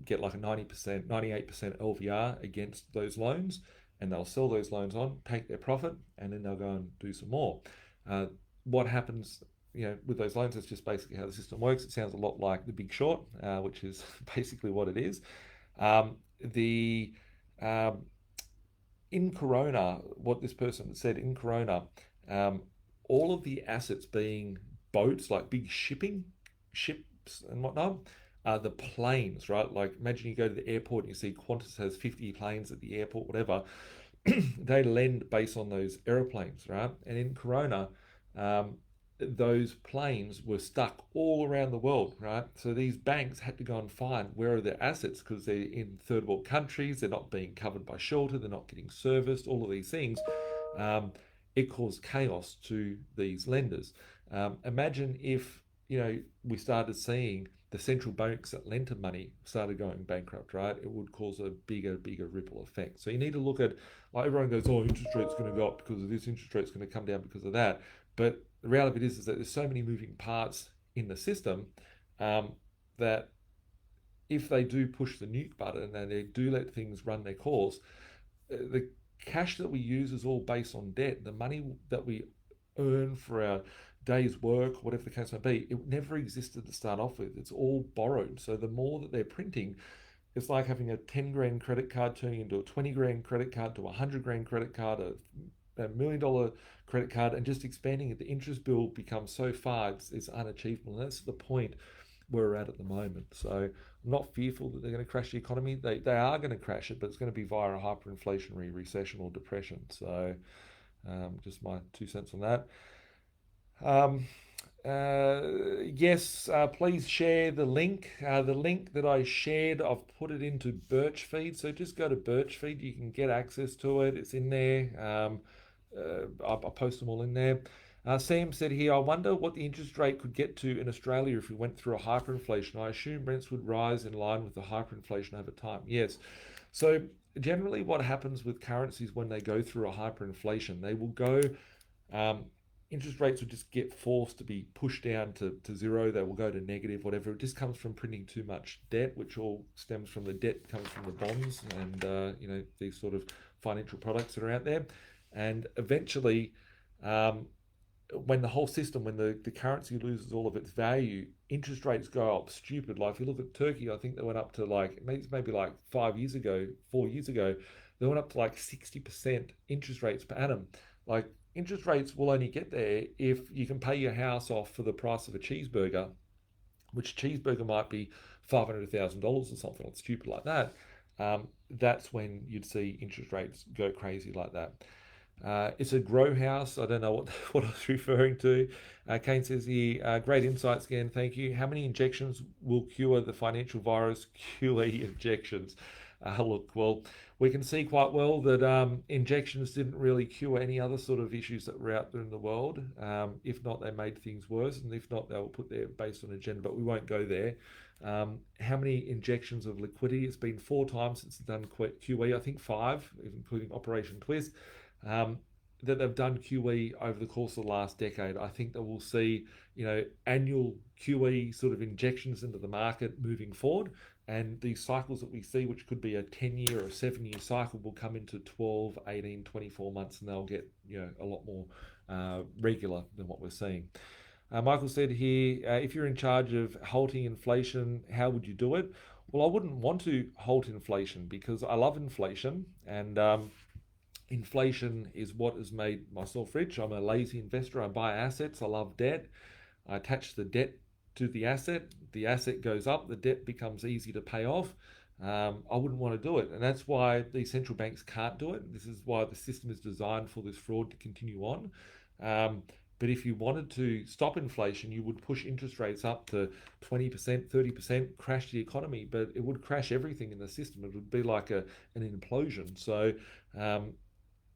get like a 90%, 98% LVR against those loans, and they'll sell those loans on, take their profit, and then they'll go and do some more. Uh, what happens, with those loans? It's just basically how the system works. It sounds a lot like The Big Short, which is basically what it is. The um, In Corona, what this person said in Corona, um, all of the assets being boats, like big ships and whatnot, are the planes, right? Like imagine you go to the airport and you see Qantas has 50 planes at the airport, whatever. They lend based on those aeroplanes, right? And in Corona, um, those planes were stuck all around the world, right? So these banks had to go and find where are their assets because they're in third world countries, they're not being covered by shelter, they're not getting serviced, all of these things. Um, it caused chaos to these lenders. Imagine if we started seeing the central banks that lent to money started going bankrupt, right? It would cause a bigger ripple effect. So you need to look at, like everyone goes, oh, interest rate's going to go up because of this, interest rate's going to come down because of that. But the reality of it is that there's so many moving parts in the system, that if they do push the nuke button and they do let things run their course, the cash that we use is all based on debt. The money that we earn for our day's work, whatever the case may be, it never existed to start off with. It's all borrowed. So the more that they're printing, it's like having a 10 grand credit card turning into a 20 grand credit card to a 100 grand credit card, a $1 million credit card, and just expanding it. The interest bill becomes so far, it's unachievable. And that's the point where we're at the moment. So I'm not fearful that they're going to crash the economy. They are going to crash it, but it's going to be via a hyperinflationary recession or depression. So just my 2 cents on that. Um, yes, please share the link. The link that I shared, I've put it into Birch feed. So just go to Birch feed. You can get access to it. It's in there. I'll post them all in there. Sam said here, I wonder what the interest rate could get to in Australia if we went through a hyperinflation. I assume rents would rise in line with the hyperinflation over time. Yes. So generally what happens with currencies when they go through a hyperinflation, they will go, interest rates will just get forced to be pushed down to zero. They will go to negative, whatever. It just comes from printing too much debt, which all stems from the debt comes from the bonds and these sort of financial products that are out there. And eventually, when the whole system, when the currency loses all of its value, interest rates go up stupid. Like if you look at Turkey, I think they went up to like maybe like 5 years ago, 4 years ago, they went up to like 60% interest rates per annum. Like interest rates will only get there if you can pay your house off for the price of a cheeseburger, which cheeseburger might be $500,000 or something like stupid like that. That's when you'd see interest rates go crazy like that. It's a grow house. I don't know what I was referring to. Kane says here, great insights again. Thank you. How many injections will cure the financial virus? QE injections. Look, well, we can see quite well that injections didn't really cure any other sort of issues that were out there in the world. If not, they made things worse, and if not, they were put there based on agenda. But we won't go there. How many injections of liquidity? It's been 4 times since it's done QE. I think 5, including Operation Twist. that they've done QE over the course of the last decade. I think that we'll see, annual QE sort of injections into the market moving forward. And these cycles that we see, which could be a 10-year or a 7-year cycle, will come into 12, 18, 24 months, and they'll get, a lot more regular than what we're seeing. Michael said here, if you're in charge of halting inflation, how would you do it? Well, I wouldn't want to halt inflation because I love inflation, and inflation is what has made myself rich. I'm a lazy investor. I buy assets. I love debt. I attach the debt to the asset. The asset goes up. The debt becomes easy to pay off. I wouldn't want to do it. And that's why these central banks can't do it. This is why the system is designed for this fraud to continue on. Um, but if you wanted to stop inflation, you would push interest rates up to 20%, 30%, crash the economy, but it would crash everything in the system. It would be like an implosion. So um,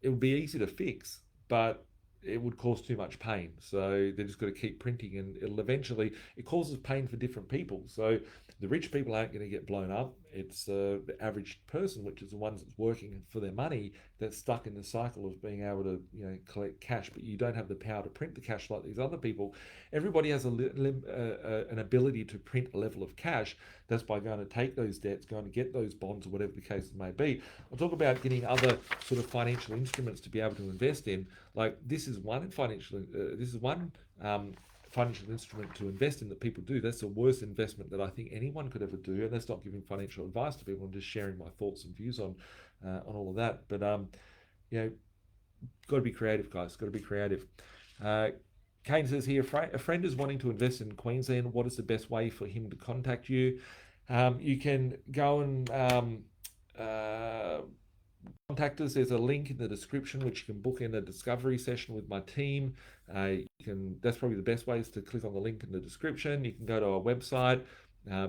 it would be easy to fix, but it would cause too much pain. So they're just got to keep printing, and it'll eventually it causes pain for different people. So the rich people aren't going to get blown up. It's the average person, which is the ones that's working for their money, that's stuck in the cycle of being able to collect cash, but you don't have the power to print the cash like these other people. Everybody has an ability to print a level of cash. That's by going to take those debts, going to get those bonds, or whatever the case may be. I'll talk about getting other sort of financial instruments to be able to invest in. Like this is one financial instrument to invest in that people do. That's the worst investment that I think anyone could ever do, and that's not giving financial advice to people. I'm just sharing my thoughts and views on all of that. But got to be creative, guys. Got to be creative. Kane says here, a friend is wanting to invest in Queensland. What is the best way for him to contact you? You can go and contact us. There's a link in the description which you can book in a discovery session with my team. That's probably the best way is to click on the link in the description. You can go to our website,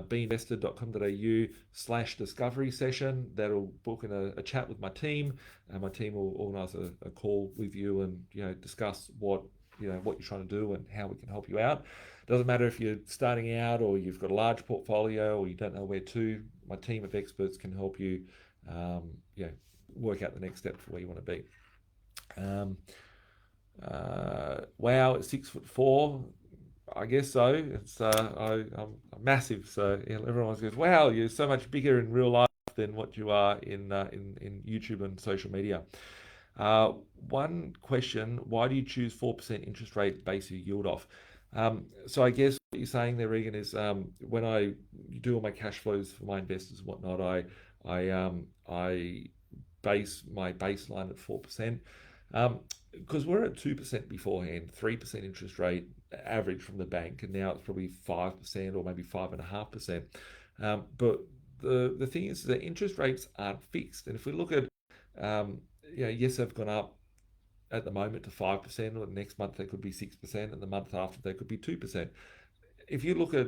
B.Invested.com.au/discovery session. That'll book in a chat with my team, and my team will organise a call with you and discuss what you're trying to do and how we can help you out. Doesn't matter if you're starting out or you've got a large portfolio or you don't know where to. My team of experts can help you work out the next step for where you want to be. Wow, at 6'4", I guess so. It's I'm massive, so everyone goes, "Wow, you're so much bigger in real life than what you are in YouTube and social media." One question: why do you choose 4% interest rate base your yield off? So I guess what you're saying there, Regan, is when I do all my cash flows for my investors and whatnot, I base my baseline at 4%. Because we're at 2% beforehand, 3% interest rate average from the bank, and now it's probably 5% or maybe 5.5%. But the thing is that interest rates aren't fixed, and if we look at yes, they've gone up at the moment to 5%, or the next month they could be 6%, and the month after they could be 2%. If you look at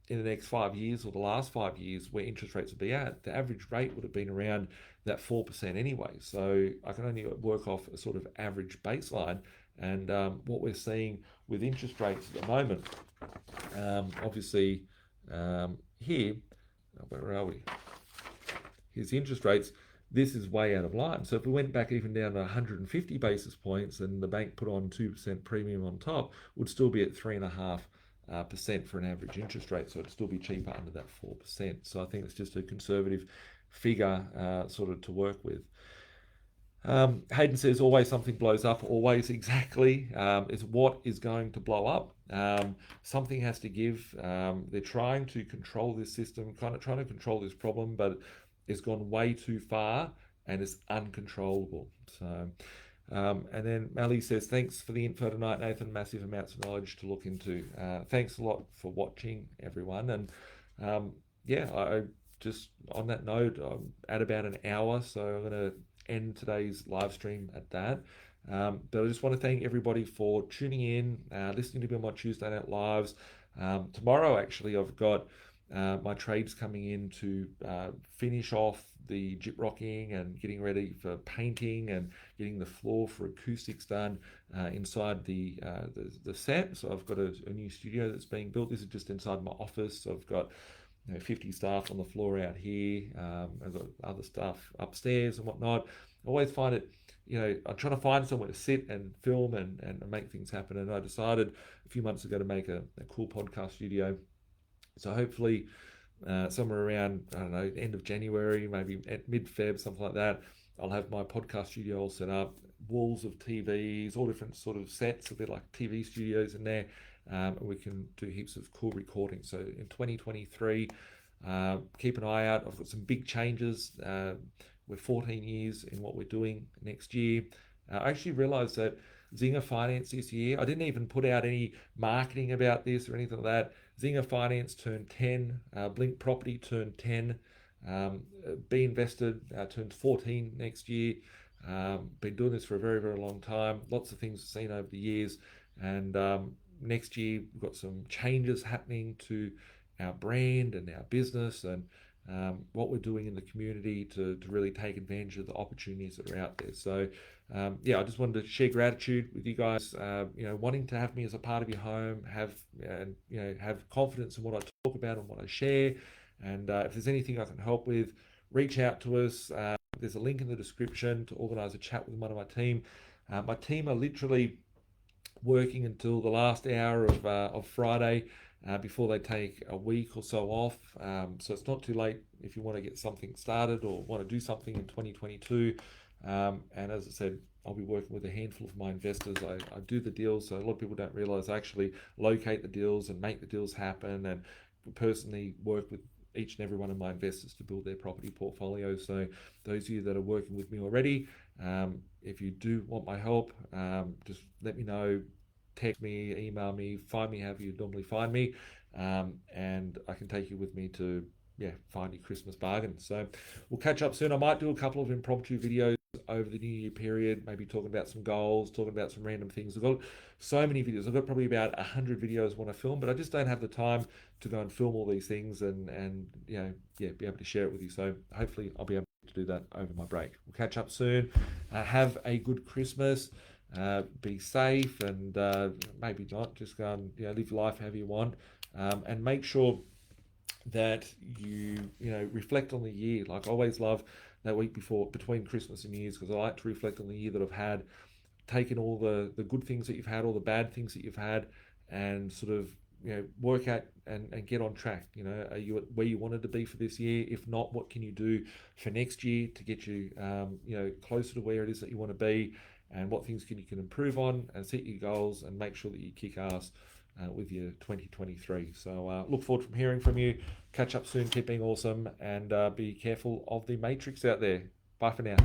in the next 5 years or the last 5 years where interest rates would be at, the average rate would have been around that 4% anyway. So I can only work off a sort of average baseline. And what we're seeing with interest rates at the moment, obviously here, where are we? Here's the interest rates. This is way out of line. So if we went back even down to 150 basis points and the bank put on 2% premium on top, would still be at 3.5% for an average interest rate, so it'd still be cheaper under that 4%. So I think it's just a conservative figure sort of to work with. Hayden says always something blows up. Always, exactly. Is what is going to blow up. Something has to give. They're trying to control this system, kind of trying to control this problem, but it's gone way too far and it's uncontrollable. So and then Mally says, thanks for the info tonight, Nathan. Massive amounts of knowledge to look into. Thanks a lot for watching, everyone. And I just, on that note, I'm at about an hour, so I'm going to end today's live stream at that. But I just want to thank everybody for tuning in, listening to me on my Tuesday Night Lives. Tomorrow, actually, I've got my trades coming in to finish off the gyprocking and getting ready for painting and getting the floor for acoustics done inside the set. So I've got a new studio that's being built. This is just inside my office. So I've got 50 staff on the floor out here. I've got other staff upstairs and whatnot. I always find it I'm trying to find somewhere to sit and film and make things happen. And I decided a few months ago to make a cool podcast studio. So hopefully, somewhere around, I don't know, end of January, maybe at mid-Feb, something like that, I'll have my podcast studio all set up, walls of TVs, all different sort of sets, a bit like TV studios in there, and we can do heaps of cool recording. So in 2023, keep an eye out. I've got some big changes. We're 14 years in what we're doing next year. I actually realized that Zinger Finance this year, I didn't even put out any marketing about this or anything like that. Zinger Finance turned 10, Blink Property turned 10, B.Invested turns 14 next year. Been doing this for a very, very long time. Lots of things seen over the years. And next year, we've got some changes happening to our brand and our business and what we're doing in the community to really take advantage of the opportunities that are out there. So, I just wanted to share gratitude with you guys. Wanting to have me as a part of your home, have confidence in what I talk about and what I share. And if there's anything I can help with, reach out to us. There's a link in the description to organise a chat with one of my team. My team are literally working until the last hour of Friday before they take a week or so off. So it's not too late if you want to get something started or want to do something in 2022. And as I said, I'll be working with a handful of my investors. I do the deals, so a lot of people don't realize I actually locate the deals and make the deals happen, and personally work with each and every one of my investors to build their property portfolio. So those of you that are working with me already, if you do want my help, just let me know. Text me, email me, find me however you normally find me, and I can take you with me to find your Christmas bargain. So we'll catch up soon. I might do a couple of impromptu videos over the New Year period, maybe talking about some goals, talking about some random things. I've got so many videos. I've got probably about 100 videos I want to film, but I just don't have the time to go and film all these things and be able to share it with you. So hopefully I'll be able to do that over my break. We'll catch up soon. Have a good Christmas. Be safe and maybe not. Just go and live life however you want, and make sure that you reflect on the year. Like I always love that week before between Christmas and New Year's, because I like to reflect on the year that I've had, taken all the good things that you've had, all the bad things that you've had, and sort of work out and get on track. Are you at where you wanted to be for this year? If not, what can you do for next year to get you closer to where it is that you want to be, and what things you can improve on, and set your goals and make sure that you kick ass with your 2023. So look forward from hearing from you. Catch up soon. Keep being awesome, and be careful of the matrix out there. Bye for now.